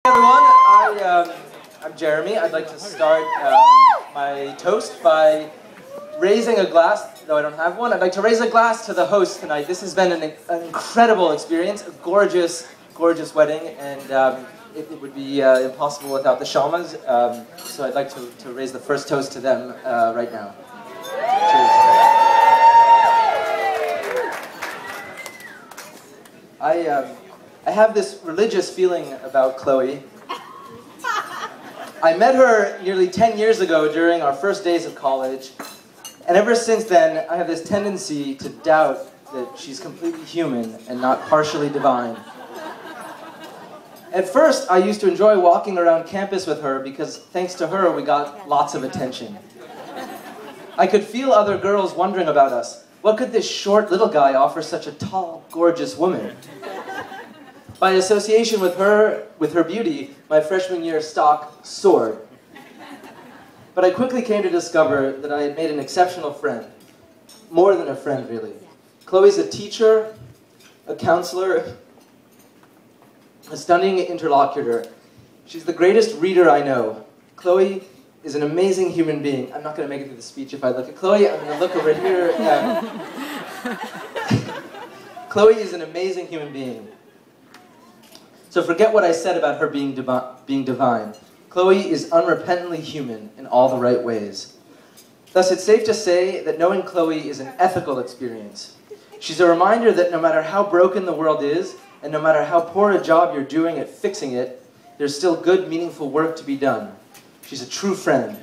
I'm Jeremy. I'd like to start my toast by raising a glass, though I don't have one. I'd like to raise a glass to the host tonight. This has been an incredible experience, a gorgeous, gorgeous wedding, and it would be impossible without the Sharmas. So I'd like to raise the first toast to them right now. Cheers. I have this religious feeling about Chloe. I met her nearly 10 years ago during our first days of college, and ever since then, I have this tendency to doubt that she's completely human and not partially divine. At first, I used to enjoy walking around campus with her because thanks to her, we got lots of attention. I could feel other girls wondering about us. What could this short little guy offer such a tall, gorgeous woman? By association with her beauty, my freshman year stock soared. But I quickly came to discover that I had made an exceptional friend. More than a friend, really. Chloe's a teacher, a counselor, a stunning interlocutor. She's the greatest reader I know. Chloe is an amazing human being. I'm not going to make it through the speech if I look at Chloe. I'm going to look over here. Chloe is an amazing human being. So forget what I said about her being divine. Chloe is unrepentantly human in all the right ways. Thus, it's safe to say that knowing Chloe is an ethical experience. She's a reminder that no matter how broken the world is, and no matter how poor a job you're doing at fixing it, there's still good, meaningful work to be done. She's a true friend.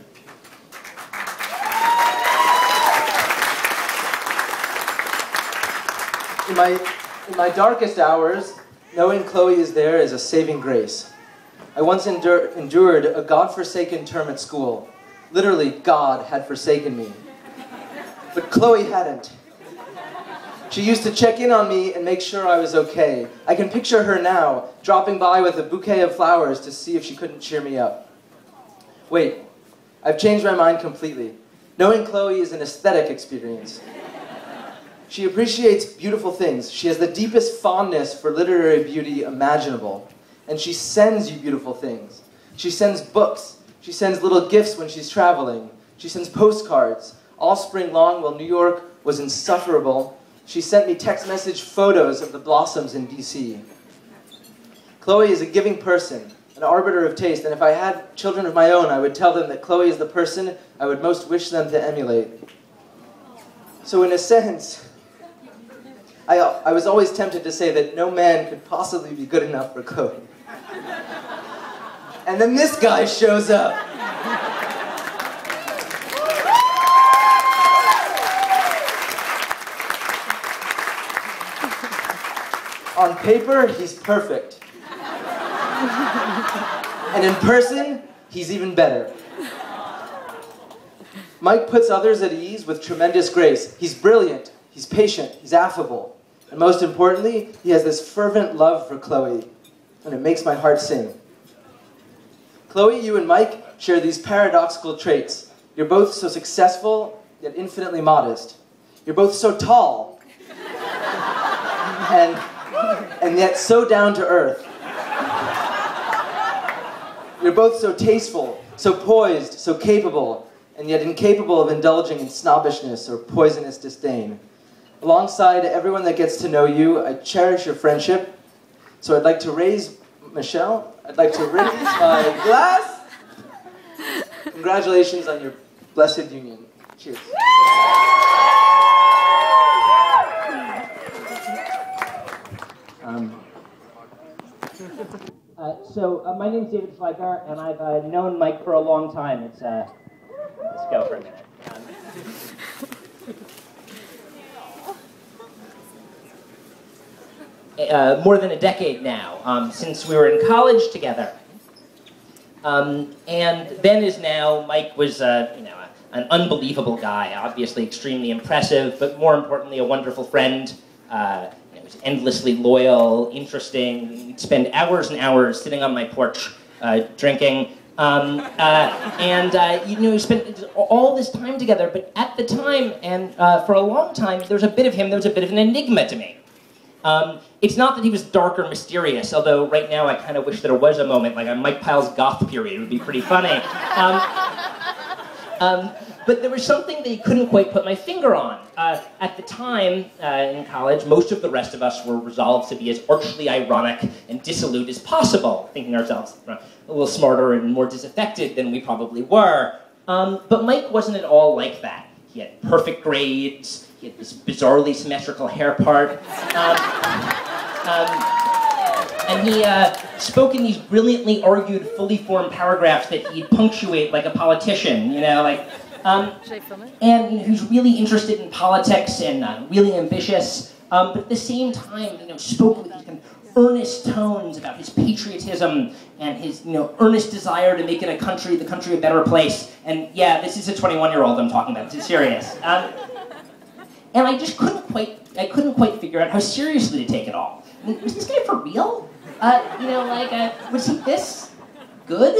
In my darkest hours, knowing Chloe is there is a saving grace. I once endured a God-forsaken term at school. Literally, God had forsaken me. But Chloe hadn't. She used to check in on me and make sure I was okay. I can picture her now, dropping by with a bouquet of flowers to see if she couldn't cheer me up. Wait, I've changed my mind completely. Knowing Chloe is an aesthetic experience. She appreciates beautiful things. She has the deepest fondness for literary beauty imaginable. And she sends you beautiful things. She sends books. She sends little gifts when she's traveling. She sends postcards. All spring long, while New York was insufferable, she sent me text message photos of the blossoms in DC. Chloe is a giving person, an arbiter of taste, and if I had children of my own, I would tell them that Chloe is the person I would most wish them to emulate. So in a sense, I was always tempted to say that no man could possibly be good enough for Chloe. And then this guy shows up. On paper, he's perfect. And in person, he's even better. Mike puts others at ease with tremendous grace. He's brilliant, he's patient, he's affable. And most importantly, he has this fervent love for Chloe, and it makes my heart sing. Chloe, you and Mike share these paradoxical traits. You're both so successful, yet infinitely modest. You're both so tall, and yet so down to earth. You're both so tasteful, so poised, so capable, and yet incapable of indulging in snobbishness or poisonous disdain. Alongside everyone that gets to know you, I cherish your friendship. So I'd like to raise Michelle. I'd like to raise my glass. Congratulations on your blessed union. Cheers. My name's David Schleicher, and I've known Mike for a long time. Let's go for a minute. More than a decade now, since we were in college together. And then as now, Mike was an unbelievable guy, obviously extremely impressive, but more importantly, a wonderful friend. He was endlessly loyal, interesting. We'd spend hours and hours sitting on my porch drinking. We spent all this time together, but at the time, and for a long time, there was a bit of him that was a bit of an enigma to me. It's not that he was dark or mysterious, although right now I kind of wish there was a moment, like a Mike Pyle's goth period would be pretty funny. But there was something that he couldn't quite put my finger on. At the time, in college, most of the rest of us were resolved to be as archly ironic and dissolute as possible, thinking ourselves a little smarter and more disaffected than we probably were. But Mike wasn't at all like that. He had perfect grades, he had this bizarrely symmetrical hair part, and he spoke in these brilliantly argued, fully formed paragraphs that he'd punctuate like a politician, you know, like. Should I film it? And he was really interested in politics and really ambitious, but at the same time, spoke with these kind of earnest tones about his patriotism and his, earnest desire to make the country a better place. And yeah, this is a 21-year-old I'm talking about. This is serious. And I just couldn't quite figure out how seriously to take it all. I mean, was this guy for real? Was he this good?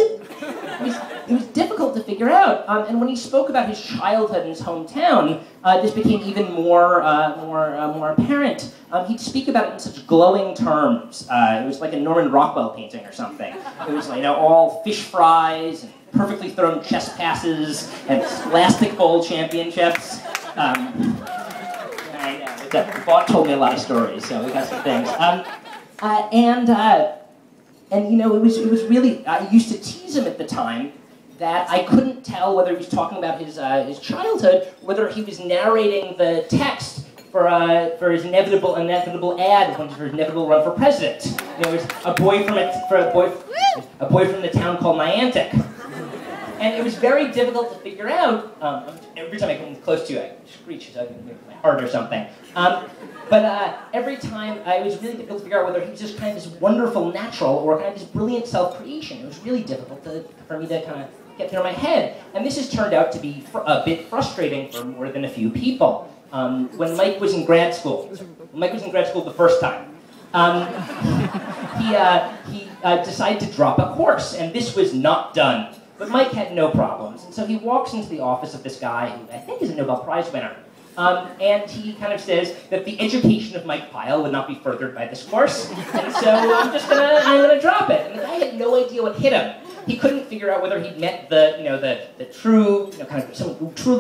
It was difficult to figure out. And when he spoke about his childhood in his hometown, this became even more apparent. He'd speak about it in such glowing terms. It was like a Norman Rockwell painting or something. It was all fish fries and perfectly thrown chess passes and scholastic bowl championships. The bot told me a lot of stories, so we got some things. It was really, I used to tease him at the time that I couldn't tell whether he was talking about his childhood, whether he was narrating the text for his inevitable ad, for his inevitable run for president. It was a boy from the town called Niantic. And it was very difficult to figure out. Every time I come close to you, I screech so I can make my heart or something. But every time, it was really difficult to figure out whether he was just kind of this wonderful natural or kind of this brilliant self-creation. It was really difficult for me to kind of get through my head. And this has turned out to be a bit frustrating for more than a few people. When Mike was in grad school the first time, he decided to drop a course, and this was not done. But Mike had no problems, and so he walks into the office of this guy who I think is a Nobel Prize winner. And he kind of says that the education of Mike Pyle would not be furthered by this course, and so I'm gonna drop it. And the guy had no idea what hit him. He couldn't figure out whether he'd met the true, kind of someone who truly